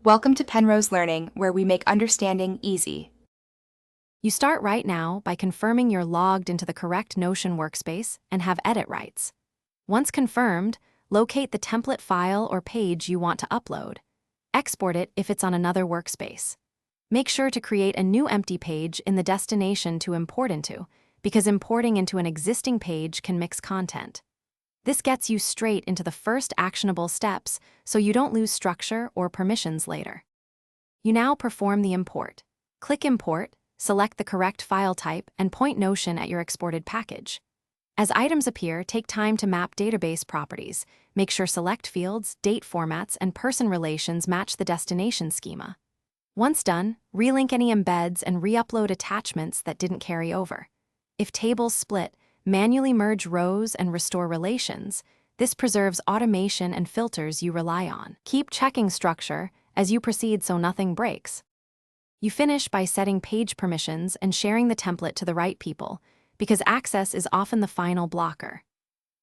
Welcome to Penrose Learning, where we make understanding easy. You start right now by confirming you're logged into the correct Notion workspace and have edit rights. Once confirmed, locate the template file or page you want to upload. Export it if it's on another workspace. Make sure to create a new empty page in the destination to import into, because importing into an existing page can mix content. This gets you straight into the first actionable steps so you don't lose structure or permissions later. You now perform the import. Click Import, select the correct file type, and point Notion at your exported package. As items appear, take time to map database properties. Make sure select fields, date formats, and person relations match the destination schema. Once done, relink any embeds and re-upload attachments that didn't carry over. If tables split, manually merge rows and restore relations. This preserves automation and filters you rely on. Keep checking structure as you proceed so nothing breaks. You finish by setting page permissions and sharing the template to the right people, because access is often the final blocker.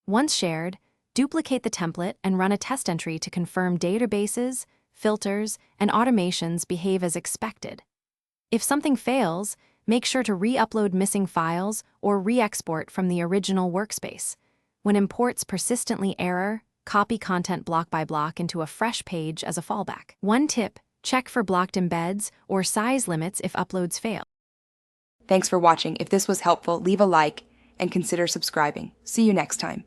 Once shared, duplicate the template and run a test entry to confirm databases, filters, and automations behave as expected. If something fails, make sure to re-upload missing files or re-export from the original workspace. When imports persistently error, copy content block by block into a fresh page as a fallback. One tip: check for blocked embeds or size limits if uploads fail. Thanks for watching. If this was helpful, leave a like and consider subscribing. See you next time.